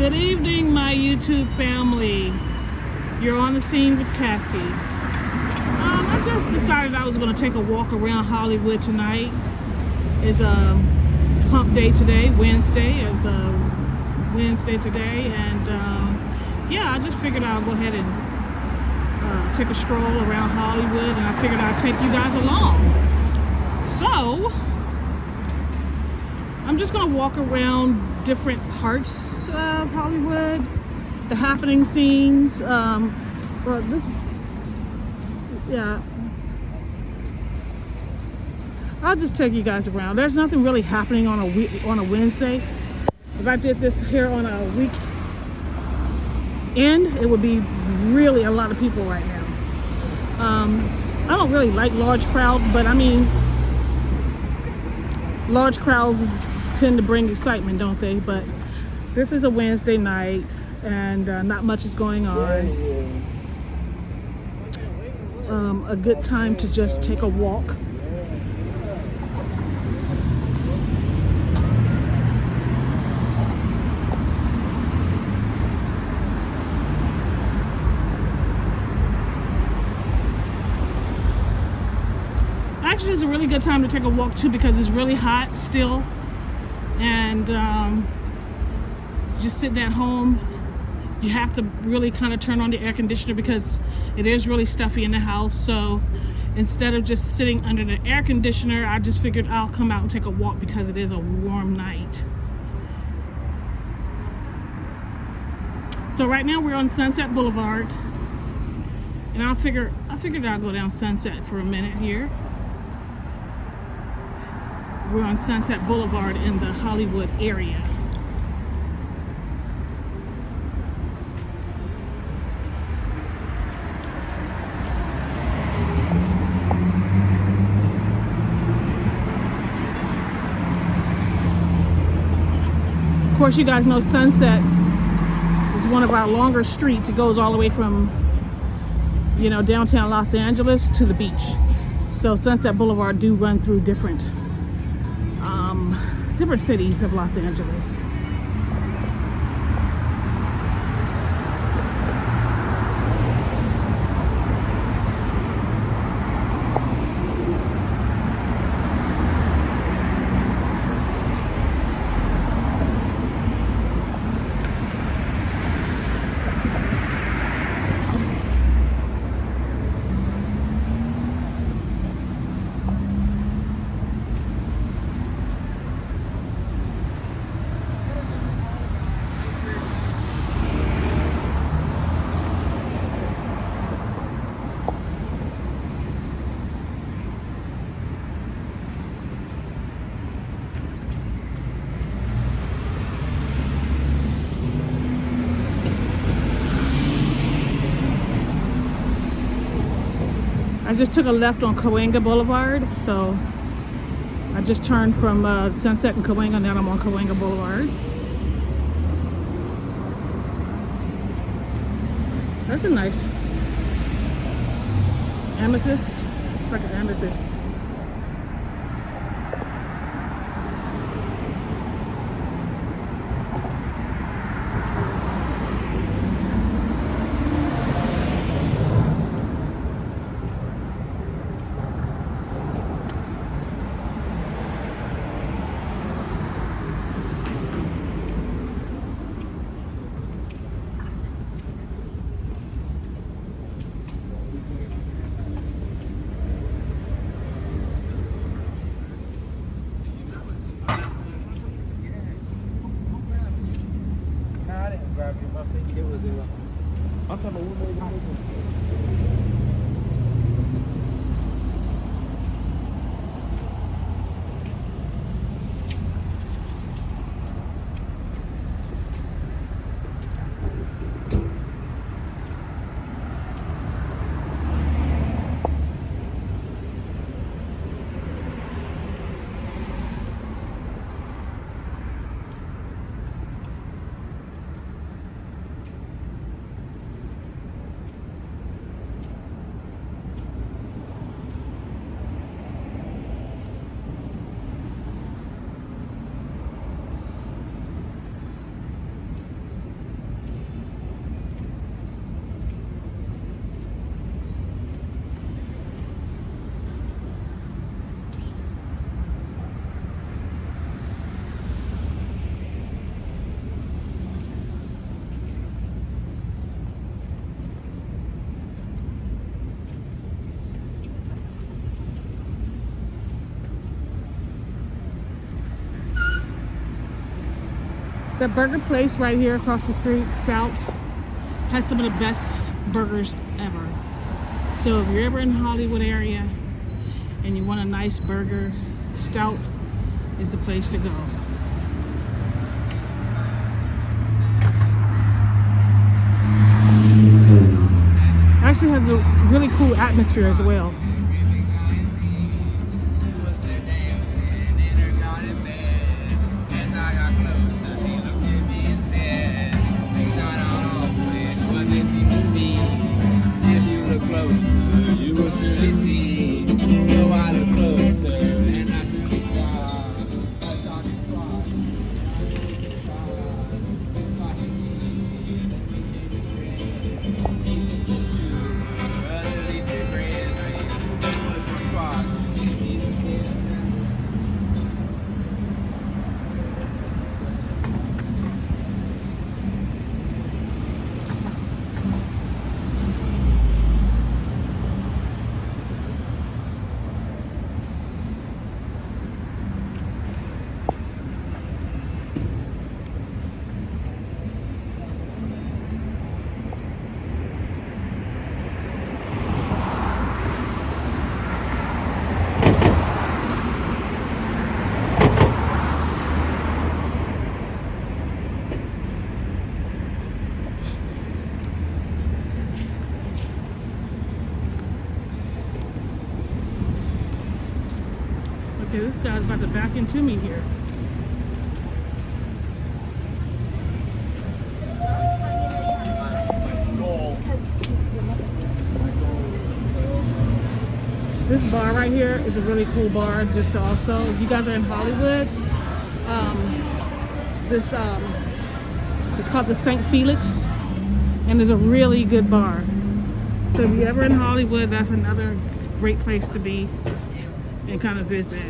Good evening, my YouTube family. You're on the scene with Cassie. I just decided I was going to take a walk around Hollywood tonight. It's a hump day today, Wednesday. It's Wednesday today, and yeah, I just figured I'll go ahead and take a stroll around Hollywood, and I figured I'd take you guys along. So I'm just going to walk around different parts of Hollywood, the happening scenes. I'll just take you guys around. There's nothing really happening on a Wednesday. If I did this here on a weekend, it would be really a lot of people right now. I don't really like large crowds, but I mean, large crowds tend to bring excitement, don't they? But this is a Wednesday night, and not much is going on. A good time to just take a walk. Actually, it's a really good time to take a walk too, because it's really hot still, and just sitting at home, you have to really kind of turn on the air conditioner because it is really stuffy in the house. So instead of just sitting under the air conditioner, I just figured I'll come out and take a walk because it is a warm night. So right now we're on Sunset Boulevard, and I figured I'll go down Sunset for a minute here. We're on Sunset Boulevard in the Hollywood area. Of course, you guys know Sunset is one of our longer streets. It goes all the way from, downtown Los Angeles to the beach. So Sunset Boulevard do run through different cities of Los Angeles. I just took a left on Cahuenga Boulevard, so I just turned from Sunset and Cahuenga, now I'm on Cahuenga Boulevard. That's a nice amethyst. It's like an amethyst. The burger place right here across the street, Sprouts, has some of the best burgers ever. So if you're ever in the Hollywood area and you want a nice burger, Stout is the place to go. Actually has a really cool atmosphere as well. Okay, this guy's about to back into me here. This bar right here is a really cool bar. Just to also, if you guys are in Hollywood, it's called the Saint Felix, and it's a really good bar. So if you're ever in Hollywood, that's another great place to be and kind of visit.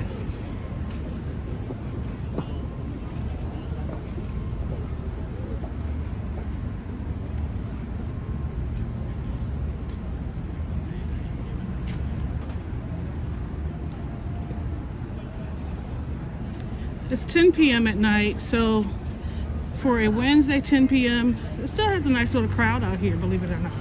It's 10 p.m. at night, so for a Wednesday 10 p.m., it still has a nice little crowd out here, believe it or not.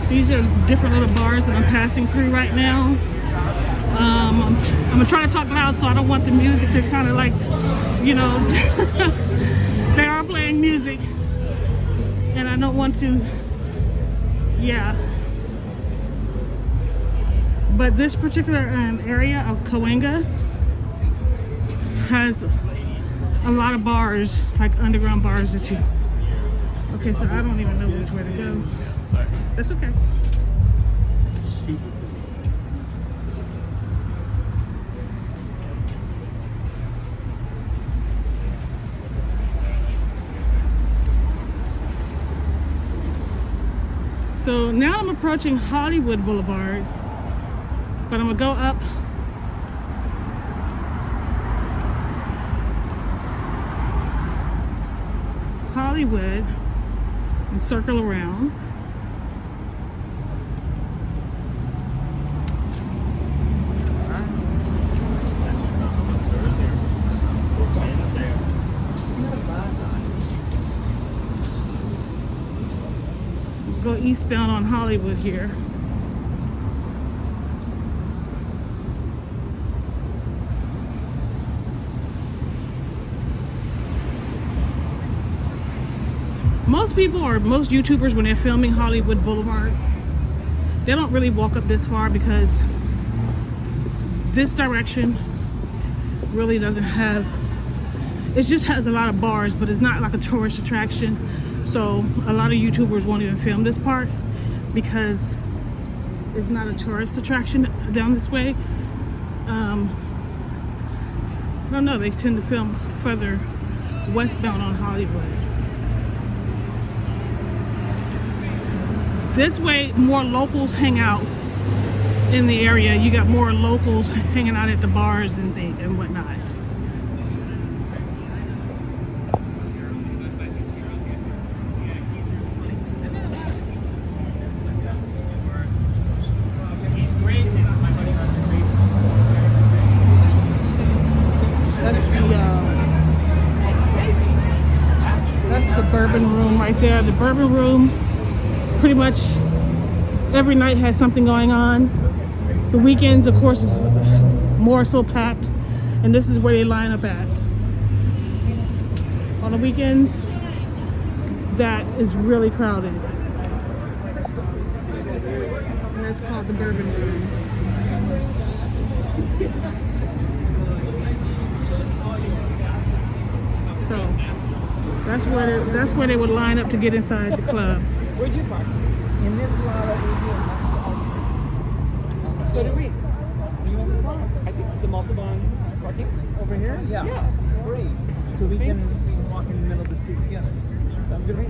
These are different little bars that I'm passing through right now. I'm gonna try to talk loud, so I don't want the music to kind of like, you know, they are playing music, and I don't want to, yeah. But this particular area of Cahuenga has a lot of bars, like underground bars that you, okay, so I don't even know which way to go. Sorry. That's okay. So now I'm approaching Hollywood Boulevard, but I'm gonna go up Hollywood and circle around. Go eastbound on Hollywood here. Most people, or most YouTubers, when they're filming Hollywood Boulevard, they don't really walk up this far because This direction really doesn't have, it just has a lot of bars, but it's not like a tourist attraction. So a lot of YouTubers won't even film this part because it's not a tourist attraction down this way. I don't know, they tend to film further westbound on Hollywood. This way, more locals hang out in the area. You got more locals hanging out at the bars and things and whatnot. That's the Bourbon Room right there. The Bourbon Room, pretty much every night has something going on. The weekends, of course, is more so packed, and this is where they line up at. On the weekends, that is really crowded. And that's called the Bourbon Room. So that's where they would line up to get inside the club. Where'd you park? In this lot over here. So do we. You in this lot? I think it's the Multibon parking over here. Yeah. Yeah. Great. So we can walk in the middle of the street together. Sounds good to me.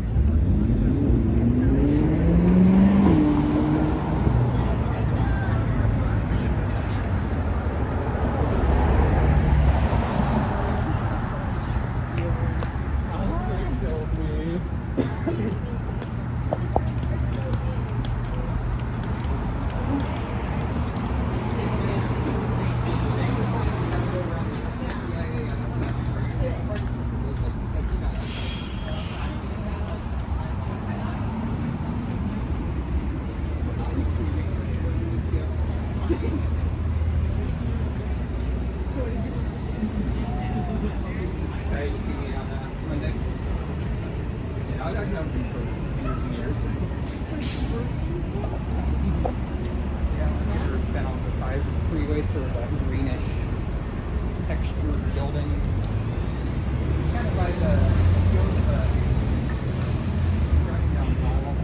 Freeways for greenish textured buildings. Kind of by the driving down Mall Road.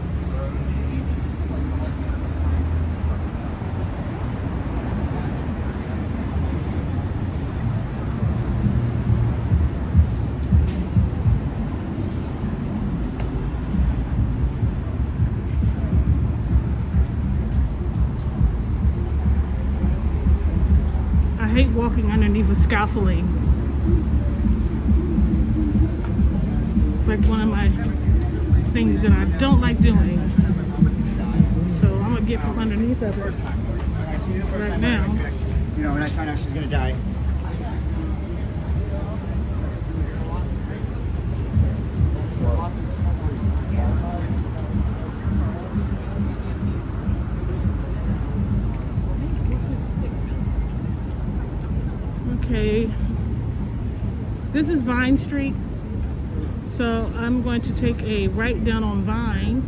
I hate walking underneath a scaffolding. It's like one of my things that I don't like doing. So I'm gonna get from underneath of it right now. You know, when I found out she's gonna die. Okay, this is Vine Street, so I'm going to take a right down on Vine.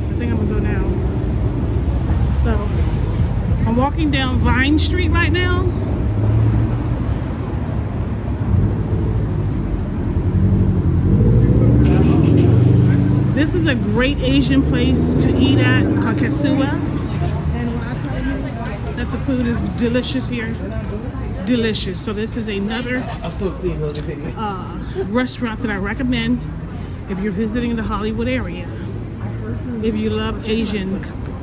I think I'm gonna go now. So I'm walking down Vine Street right now. This is a great Asian place to eat at. It's called Kasua. That the food is delicious here. Delicious. So this is another restaurant that I recommend if you're visiting the Hollywood area. If you love Asian,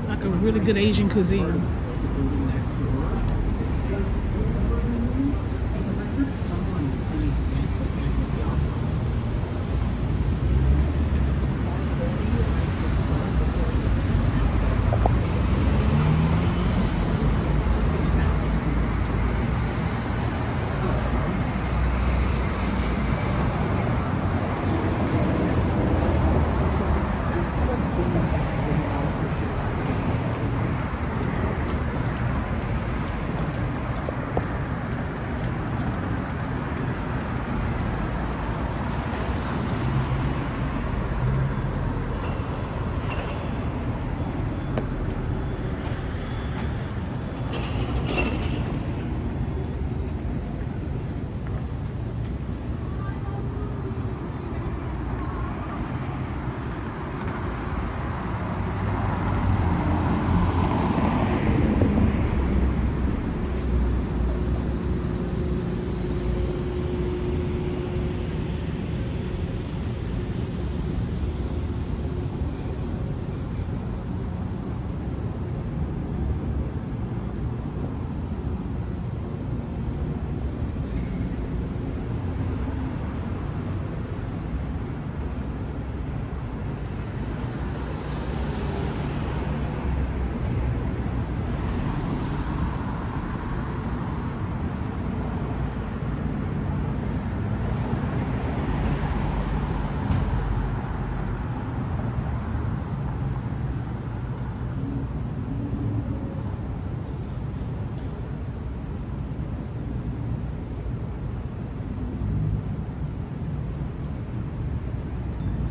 like a really good Asian cuisine.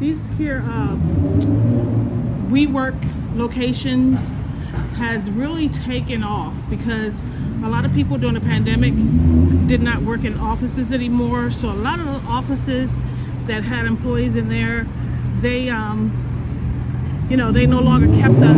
these here WeWork locations has really taken off because a lot of people during the pandemic did not work in offices anymore. So a lot of the offices that had employees in there, they you know, they no longer kept the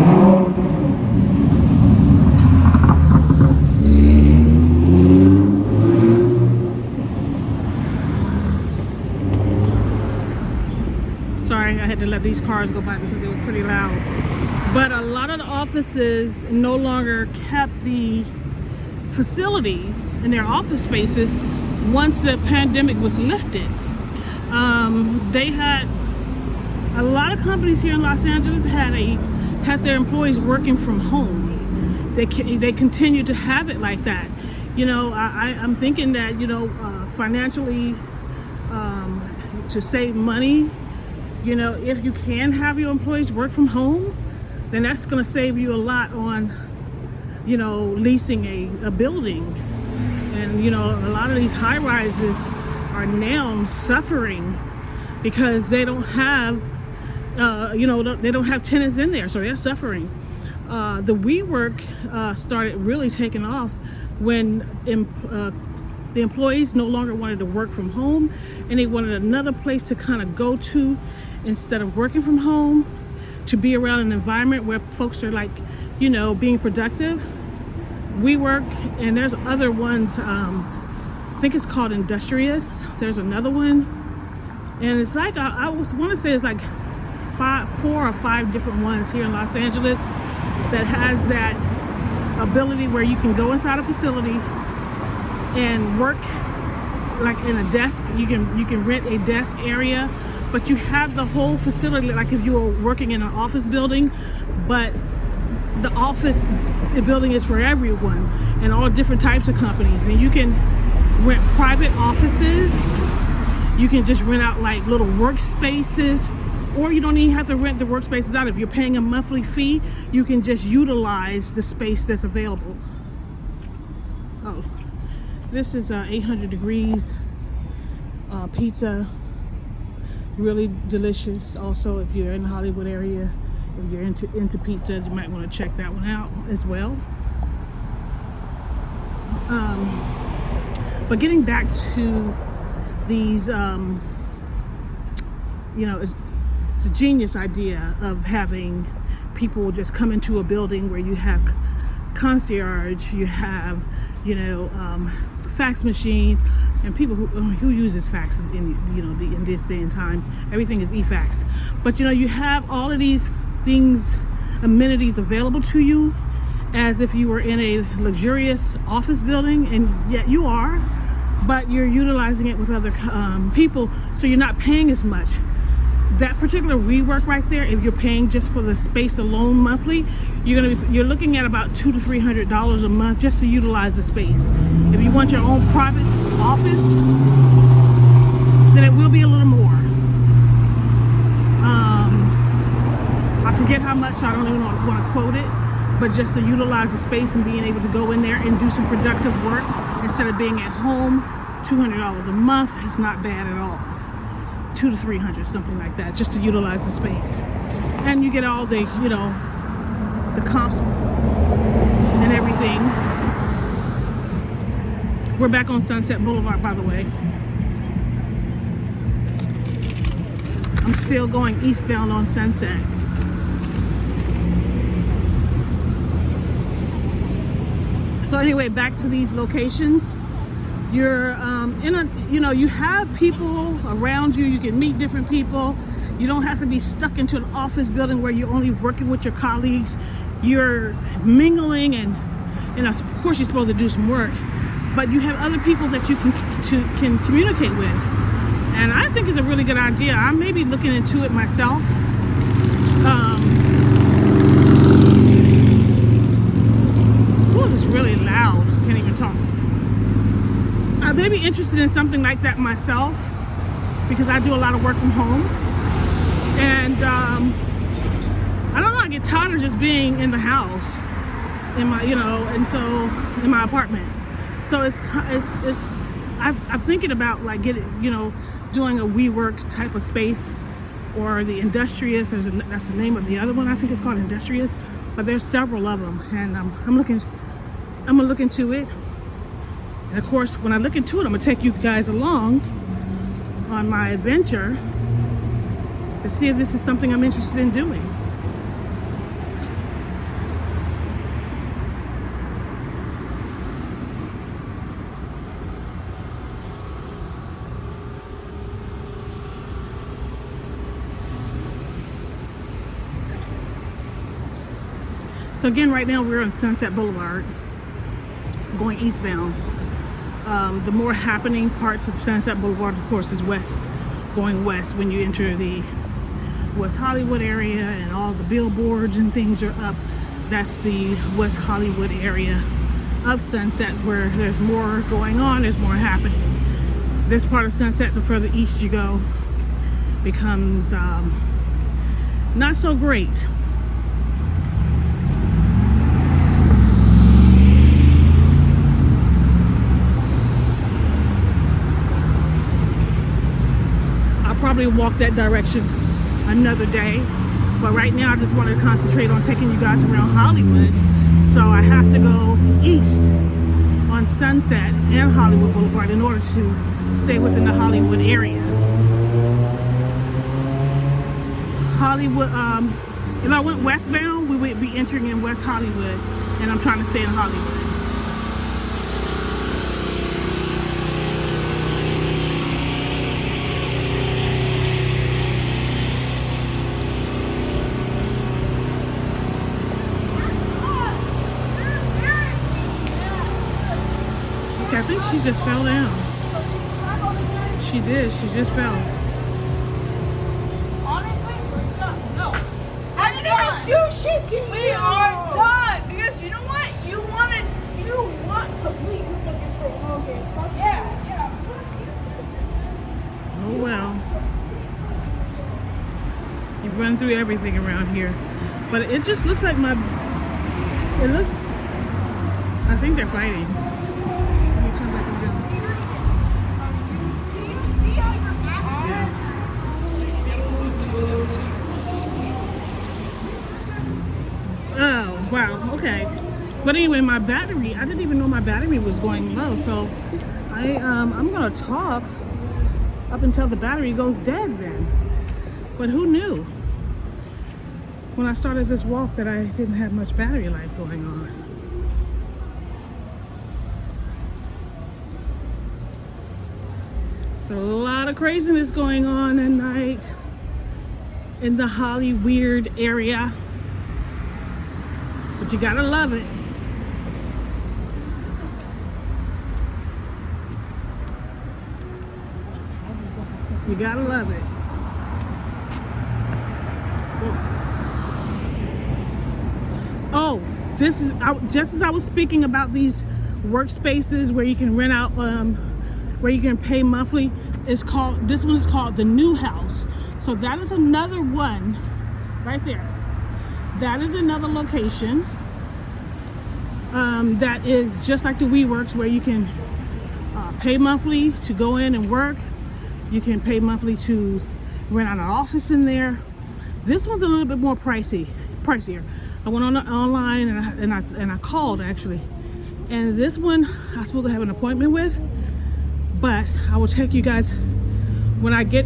sorry, I had to let these cars go by because they were pretty loud. But a lot of the offices no longer kept the facilities in their office spaces once the pandemic was lifted. They had a lot of companies here in Los Angeles had their employees working from home. They continue to have it like that. You know, I'm thinking that, you know, financially, to save money, you know, if you can have your employees work from home, then that's going to save you a lot on, you know, leasing a building. And, you know, a lot of these high rises are now suffering because they don't have, you know, they don't have tenants in there, so they're suffering. The WeWork started really taking off when the employees no longer wanted to work from home and they wanted another place to kind of go to instead of working from home, to be around an environment where folks are like, you know, being productive. WeWork, and there's other ones, I think it's called Industrious. There's another one, and it's like, I want to say it's like 4 or 5 different ones here in Los Angeles that has that ability where you can go inside a facility and work like in a desk. You can rent a desk area, but you have the whole facility like if you were working in an office building, but the office building is for everyone and all different types of companies. And you can rent private offices, you can just rent out like little workspaces, or you don't even have to rent the workspaces out. If you're paying a monthly fee, you can just utilize the space that's available. Oh, this is 800 degrees pizza, really delicious. Also, if you're in the Hollywood area, if you're into pizza, you might want to check that one out as well. But getting back to these, you know, it's a genius idea of having people just come into a building where you have concierge, you have, you know, fax machine, and people who uses faxes in, you know, in this day and time. Everything is e-faxed. But you know, you have all of these things, amenities available to you as if you were in a luxurious office building, and yet you are, but you're utilizing it with other people, so you're not paying as much. That particular WeWork right there, if you're paying just for the space alone monthly, you're looking at about $200 to $300 a month just to utilize the space. If you want your own private office, then it will be a little more. I forget how much, so I don't even want to quote it, but just to utilize the space and being able to go in there and do some productive work instead of being at home, $200 a month is not bad at all. 200 to 300, something like that, just to utilize the space. And you get all the, you know, the comps and everything. We're back on Sunset Boulevard, by the way. I'm still going eastbound on Sunset. So anyway, back to these locations. You're you know, you have people around you. You can meet different people. You don't have to be stuck into an office building where you're only working with your colleagues. You're mingling, and of course you're supposed to do some work, but you have other people that you can communicate with. And I think it's a really good idea. I may be looking into it myself. Oh, it's really loud. Can't even talk. I may be interested in something like that myself because I do a lot of work from home, and I don't know, I get tired of just being in the house, in my, you know, and so in my apartment. So I'm thinking about like doing a WeWork type of space or the Industrious. That's the name of the other one. I think it's called Industrious, but there's several of them, and I'm gonna look into it. And of course, when I look into it, I'm gonna take you guys along on my adventure to see if this is something I'm interested in doing. So again, right now we're on Sunset Boulevard, going eastbound. The more happening parts of Sunset Boulevard, of course, is west, going west when you enter the West Hollywood area, and all the billboards and things are up. That's the West Hollywood area of Sunset, where there's more going on, there's more happening. This part of Sunset, the further east you go, becomes not so great. Probably walk that direction another day, but right now I just want to concentrate on taking you guys around Hollywood. So I have to go east on Sunset and Hollywood Boulevard in order to stay within the Hollywood area. Hollywood, if I went westbound, we would be entering in West Hollywood, and I'm trying to stay in Hollywood. I think she just fell down. She did. She just fell. Honestly, no. I didn't even do shit to you. We are done. Because you know what? You want complete control. Okay. Yeah. Oh well. You run through everything around here. But it just looks like I think they're fighting. Oh, wow, okay. But anyway, my battery, I didn't even know my battery was going low, so I'm gonna talk up until the battery goes dead then. But who knew when I started this walk that I didn't have much battery life going on. So a lot of craziness going on at night in the Hollywood area. But you gotta love it. You gotta love it. Oh, this is just as I was speaking about these workspaces where you can rent out, where you can pay monthly. This one is called the New House. So that is another one right there. That is another location that is just like the WeWorks, where you can pay monthly to go in and work. You can pay monthly to rent out an office in there. This one's a little bit more pricier. I went online and I called actually, and this one I'm supposed to have an appointment with, but I will take you guys when I get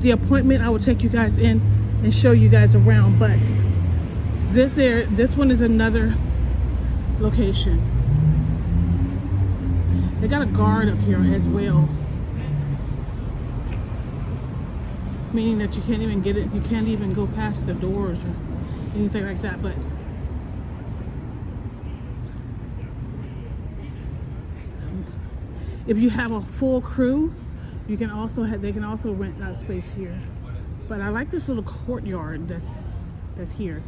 the appointment. I will take you guys in and show you guys around. But this one is another location. They got a guard up here as well, meaning that you can't even get it. You can't even go past the doors or anything like that. But if you have a full crew, you can also they can also rent that space here. But I like this little courtyard that's here.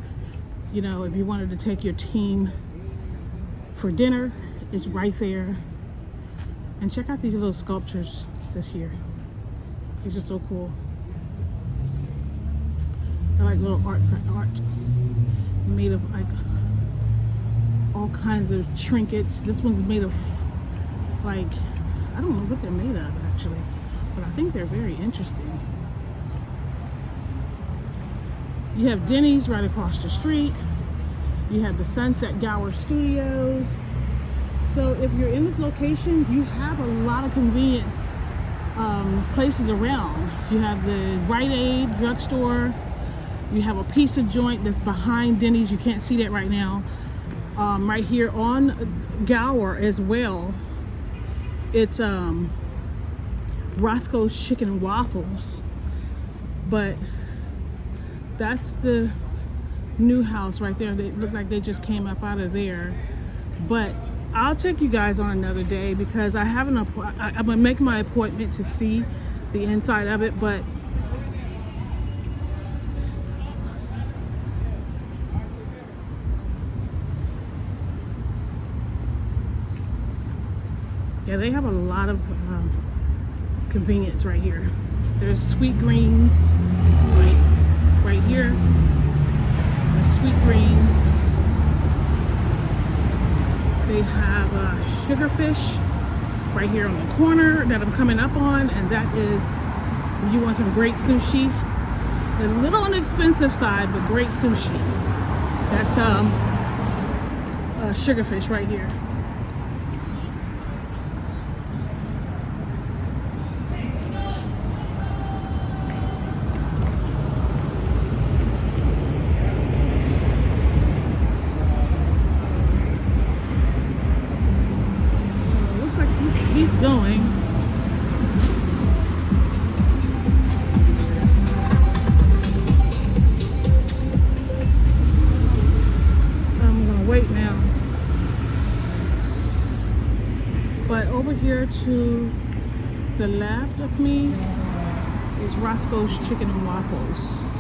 You know, if you wanted to take your team for dinner, it's right there. And check out these little sculptures that's here. These are so cool. They're like little art made of like all kinds of trinkets. This one's made of like, I don't know what they're made of actually, but I think they're very interesting. You have Denny's right across the street. You have the Sunset Gower Studios. So if you're in this location, you have a lot of convenient places around. You have the Rite Aid drugstore. You have a pizza joint that's behind Denny's. You can't see that right now. Right here on Gower as well. It's Roscoe's Chicken and Waffles. But that's the new house right there. They look like they just came up out of there. But I'll take you guys on another day because I have I'm gonna make my appointment to see the inside of it. But yeah, they have a lot of convenience right here. There's Sweet Greens right here. The Sweet Greens. They have Sugarfish right here on the corner that I'm coming up on, and that is when you want some great sushi. A little on the expensive side, but great sushi. That's Sugarfish right here. He's going. I'm gonna wait now. But over here to the left of me is Roscoe's Chicken and Waffles.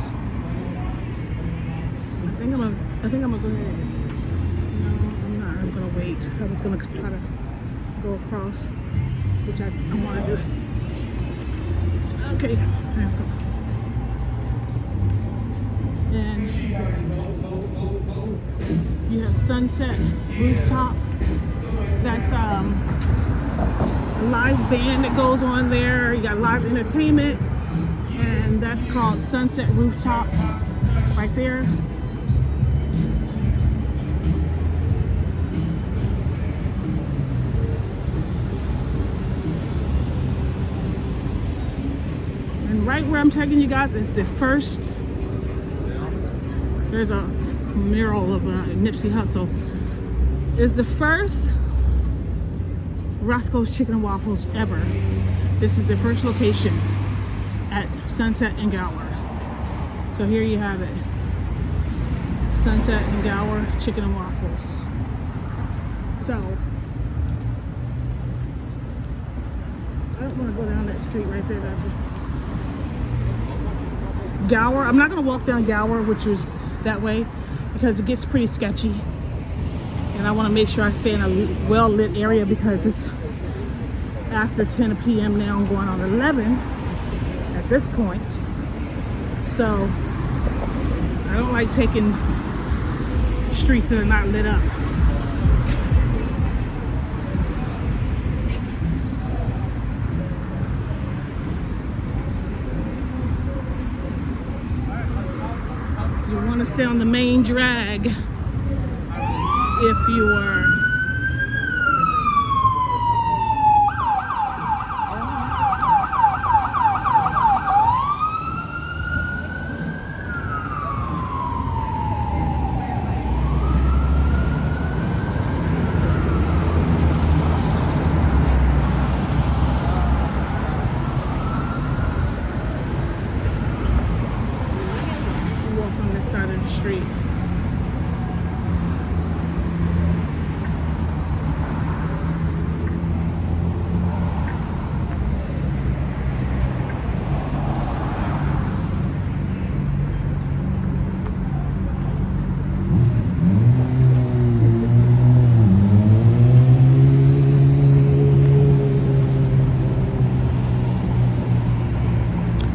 I think I'm gonna go ahead. No, I'm not. I'm gonna wait. I was gonna try to go across, which I want to do. Okay. And you have Sunset Rooftop. That's a live band that goes on there. You got live entertainment, and that's called Sunset Rooftop right there. Right where I'm taking you guys is the first. There's a mural of Nipsey Hussle. Is the first Roscoe's Chicken and Waffles ever. This is the first location at Sunset and Gower. So here you have it. Sunset and Gower Chicken and Waffles. So I don't want to go down that street right there. That just Gower. I'm not going to walk down Gower, which is that way, because it gets pretty sketchy. And I want to make sure I stay in a well-lit area because it's after 10 p.m. now. I'm going on 11 at this point. So I don't like taking streets that are not lit up. You want to stay on the main drag if you are street.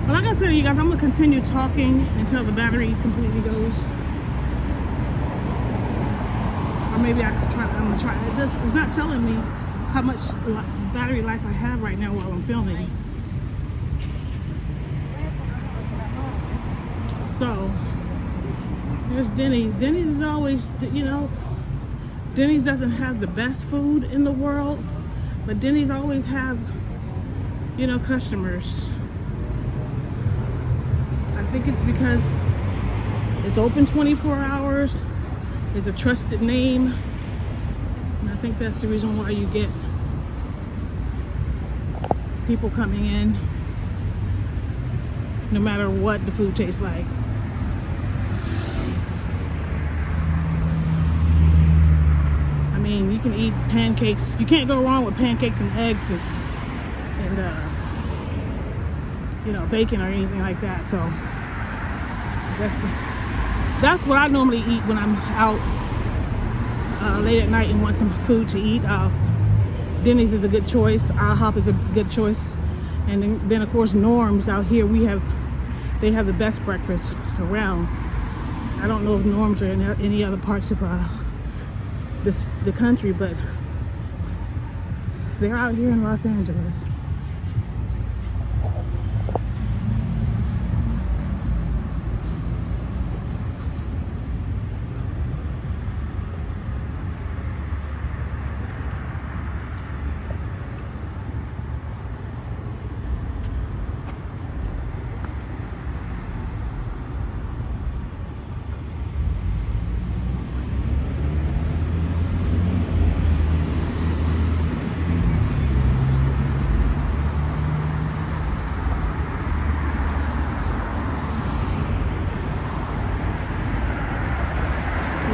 Well, like I said, you guys, I'm gonna continue talking until the battery completely goes. Maybe I could try. I'm gonna try. It's not telling me how much battery life I have right now while I'm filming. So There's Denny's. Denny's is always, you know, Denny's doesn't have the best food in the world, but Denny's always have, you know, customers. I think it's because it's open 24 hours. It's a trusted name. And I think that's the reason why you get people coming in, no matter what the food tastes like. I mean, you can eat pancakes. You can't go wrong with pancakes and eggs and you know, bacon or anything like that. So that's what I normally eat when I'm out late at night and want some food to eat. Denny's is a good choice. IHOP is a good choice. And then of course Norm's out here, they have the best breakfast around. I don't know if Norm's are in any other parts of the country, but they're out here in Los Angeles.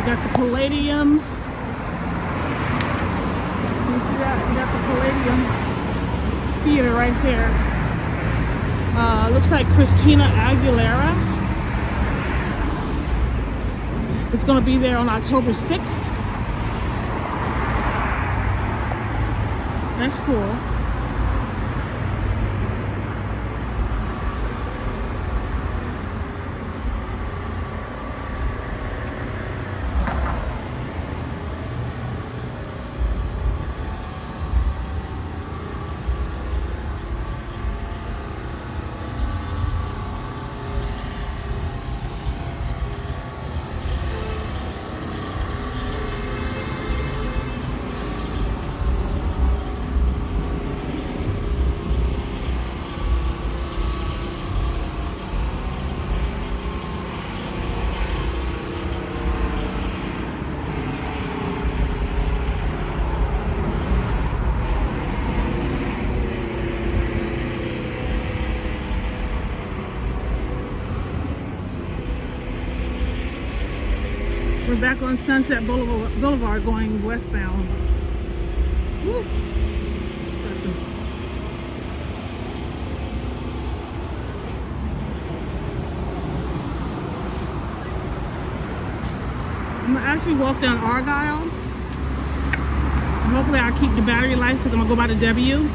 Got the Palladium. You see that? You got the Palladium Theater right there. Looks like Christina Aguilera. It's going to be there on October 6th. That's cool. We're back on Sunset Boulevard going westbound. Woo. I'm gonna actually walk down Argyle. And hopefully I keep the battery life because I'm gonna go by the W.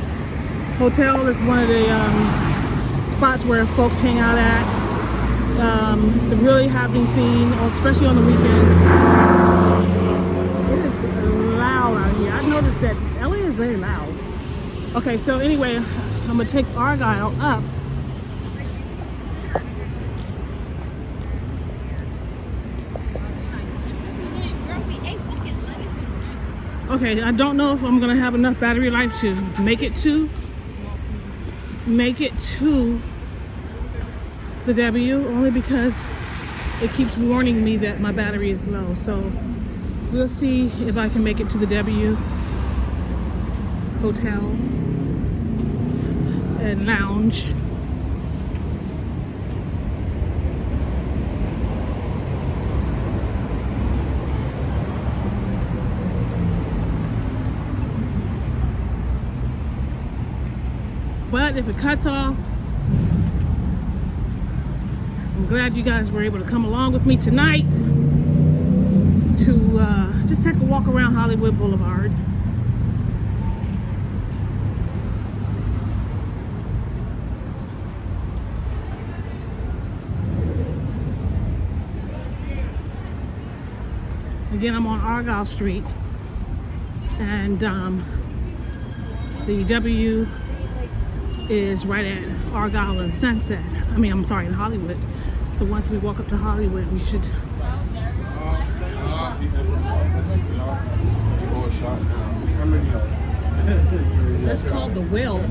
Hotel is one of the spots where folks hang out at. It's a really happening scene, especially on the weekends. It is loud out here. I noticed that LA is very loud. Okay, so anyway, I'm gonna take Argyle up. Okay, I don't know if I'm gonna have enough battery life to make it to the W, only because it keeps warning me that my battery is low. So we'll see if I can make it to the W Hotel and lounge. But if it cuts off, I'm glad you guys were able to come along with me tonight to just take a walk around Hollywood Boulevard. Again, I'm on Argyle Street, and the W is right at Argyle and Sunset. I mean, I'm sorry, in Hollywood. So once we walk up to Hollywood, we should That's called the well.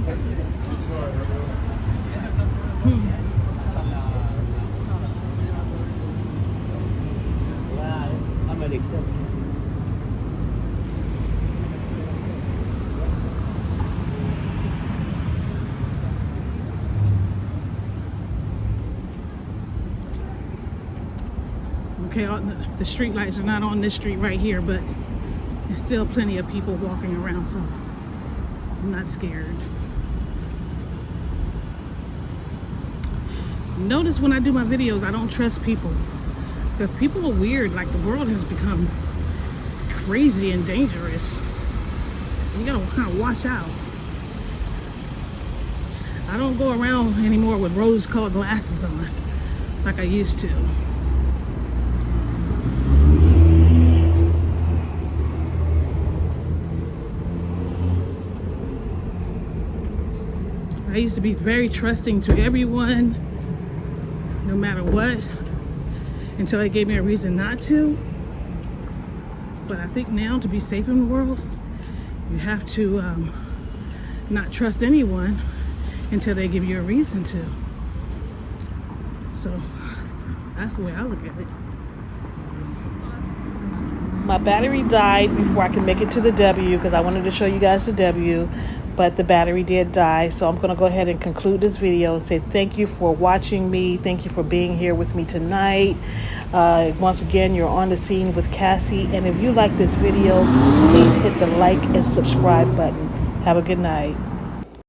Okay, the street lights are not on this street right here, but there's still plenty of people walking around, so I'm not scared. Notice when I do my videos, I don't trust people because people are weird. Like, the world has become crazy and dangerous, so you gotta kind of watch out. I don't go around anymore with rose-colored glasses on like I used to. I used to be very trusting to everyone, no matter what, until they gave me a reason not to. But I think now, to be safe in the world, you have to not trust anyone until they give you a reason to. So that's the way I look at it. My battery died before I could make it to the W because I wanted to show you guys the W. But the battery did die, so I'm going to go ahead and conclude this video and say thank you for watching me. Thank you for being here with me tonight. Once again, you're on the scene with Cassie, and if you like this video, please hit the like and subscribe button. Have a good night.